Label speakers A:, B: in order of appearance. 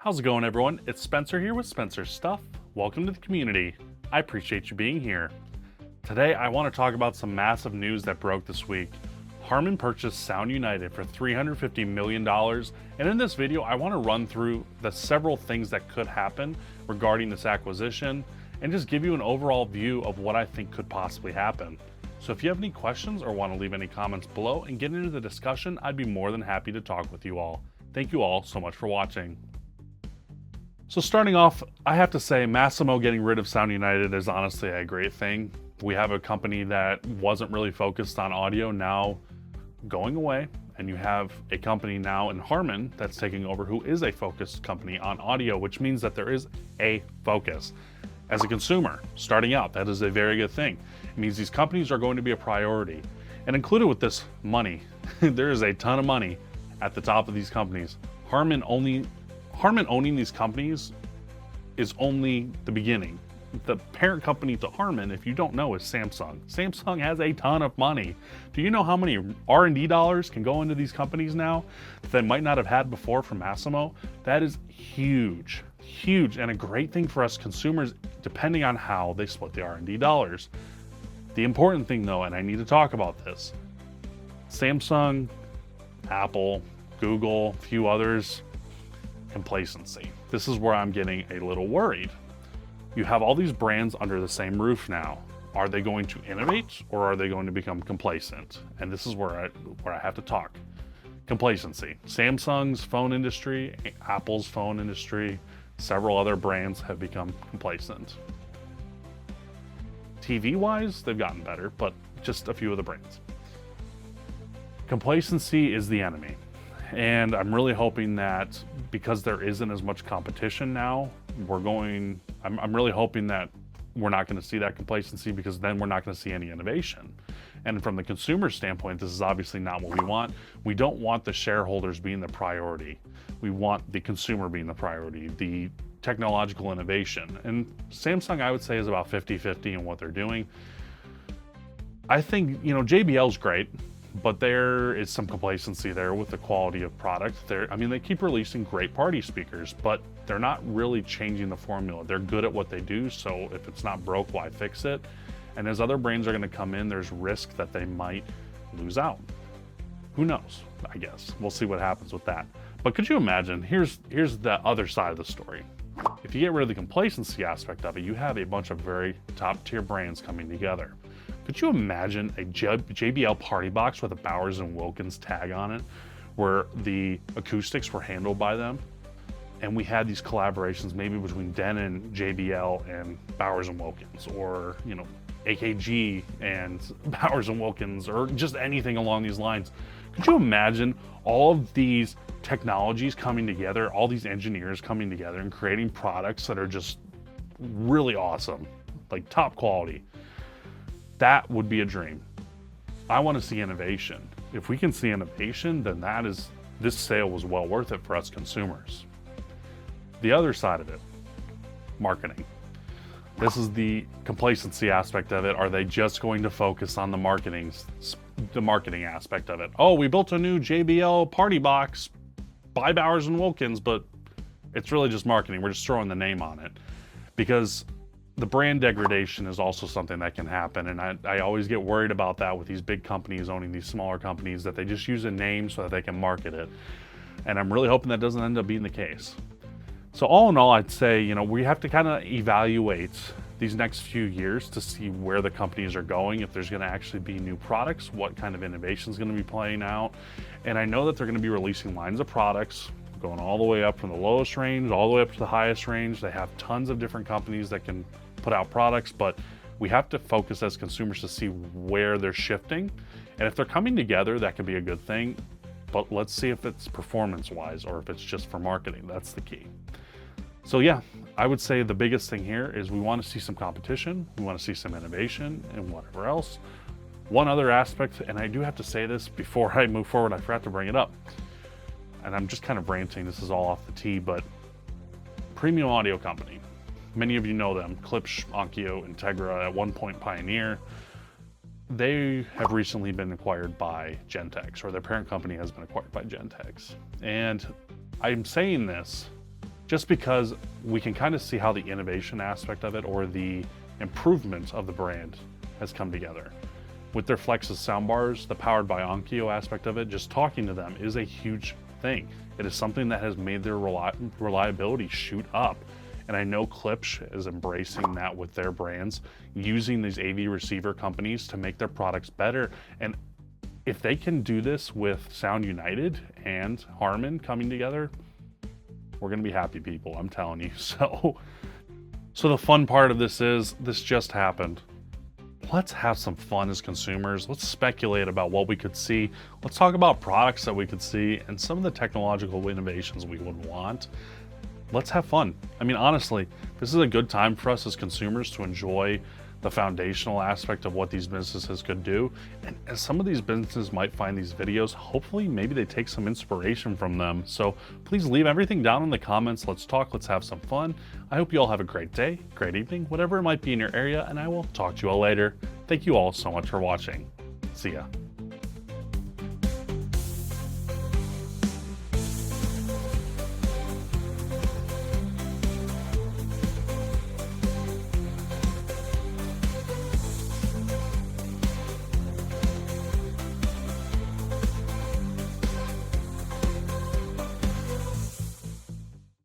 A: How's it going, everyone? It's Spencer here with Spencer's Stuff. Welcome to the community. I appreciate you being here. Today, I want to talk about some massive news that broke this week. Harman purchased Sound United for $350 million, and in this video, I want to run through the several things that could happen regarding this acquisition and just give you an overall view of what I think could possibly happen. So if you have any questions or want to leave any comments below and get into the discussion, I'd be more than happy to talk with you all. Thank you all so much for watching. So starting off, I have to say Massimo getting rid of Sound United is honestly a great thing. We have a company that wasn't really focused on audio now going away, and you have a company now in Harman that's taking over who is a focused company on audio, which means that there is a focus. As a consumer, starting out, that is a very good thing. It means these companies are going to be a priority. And included with this money, there is a ton of money at the top of these companies. Harman owning these companies is only the beginning. The parent company to Harman, if you don't know, is Samsung. Samsung has a ton of money. Do you know how many R&D dollars can go into these companies now that they might not have had before from Massimo? That is huge, huge, and a great thing for us consumers, depending on how they split the R&D dollars. The important thing though, and I need to talk about this, Samsung, Apple, Google, a few others, complacency. This is where I'm getting a little worried. You have all these brands under the same roof now. Are they going to innovate or are they going to become complacent? And this is where I have to talk. Complacency. Samsung's phone industry, Apple's phone industry, several other brands have become complacent. TV-wise, they've gotten better, but just a few of the brands. Complacency is the enemy. And I'm really hoping that because there isn't as much competition now, I'm really hoping that we're not going to see that complacency, because then we're not going to see any innovation. And from the consumer standpoint, this is obviously not what we want. We don't want the shareholders being the priority. We want the consumer being the priority, the technological innovation. And Samsung, I would say, is about 50-50 in what they're doing. I think, JBL's great, but there is some complacency there with the quality of product. They keep releasing great party speakers, but they're not really changing the formula. They're good at what they do, so if it's not broke, why fix it? And as other brands are gonna come in, there's risk that they might lose out. Who knows, I guess. We'll see what happens with that. But could you imagine, here's the other side of the story. If you get rid of the complacency aspect of it, you have a bunch of very top tier brands coming together. Could you imagine a JBL party box with a Bowers & Wilkins tag on it, where the acoustics were handled by them? And we had these collaborations maybe between Denon, JBL, and Bowers & Wilkins, or, AKG and Bowers & Wilkins, or just anything along these lines. Could you imagine all of these technologies coming together, all these engineers coming together and creating products that are just really awesome, like top quality? That would be a dream. I want to see innovation. If we can see innovation, then this sale was well worth it for us consumers. The other side of it, marketing. This is the complacency aspect of it. Are they just going to focus on the marketing aspect of it? Oh, we built a new JBL party box by Bowers & Wilkins, but it's really just marketing. We're just throwing the name on it. Because the brand degradation is also something that can happen, and I always get worried about that with these big companies owning these smaller companies, that they just use a name so that they can market it. And I'm really hoping that doesn't end up being the case. So all in all, I'd say, we have to kind of evaluate these next few years to see where the companies are going, if there's going to actually be new products, what kind of innovation is going to be playing out. And I know that they're going to be releasing lines of products going all the way up from the lowest range all the way up to the highest range. They have tons of different companies that can put out products, but we have to focus as consumers to see where they're shifting. And if they're coming together, that could be a good thing, but let's see if it's performance-wise or if it's just for marketing. That's the key. So yeah, I would say the biggest thing here is we want to see some competition, we want to see some innovation, and whatever else. One other aspect, and I do have to say this before I move forward, I forgot to bring it up, and I'm just kind of ranting, this is all off the tee, but premium audio company. Many of you know them, Klipsch, Onkyo, Integra, at one point Pioneer. They have recently been acquired by Gentex, or their parent company has been acquired by Gentex. And I'm saying this just because we can kind of see how the innovation aspect of it, or the improvement of the brand, has come together. With their Flexus soundbars, the powered by Onkyo aspect of it, just talking to them is a huge thing. It is something that has made their reliability shoot up. And I know Klipsch is embracing that with their brands, using these AV receiver companies to make their products better. And if they can do this with Sound United and Harman coming together, we're gonna be happy people, I'm telling you. So the fun part of this is, this just happened. Let's have some fun as consumers. Let's speculate about what we could see. Let's talk about products that we could see and some of the technological innovations we would want. Let's have fun. I mean, honestly, this is a good time for us as consumers to enjoy the foundational aspect of what these businesses could do. And as some of these businesses might find these videos, hopefully maybe they take some inspiration from them. So please leave everything down in the comments. Let's talk, let's have some fun. I hope you all have a great day, great evening, whatever it might be in your area, and I will talk to you all later. Thank you all so much for watching. See ya.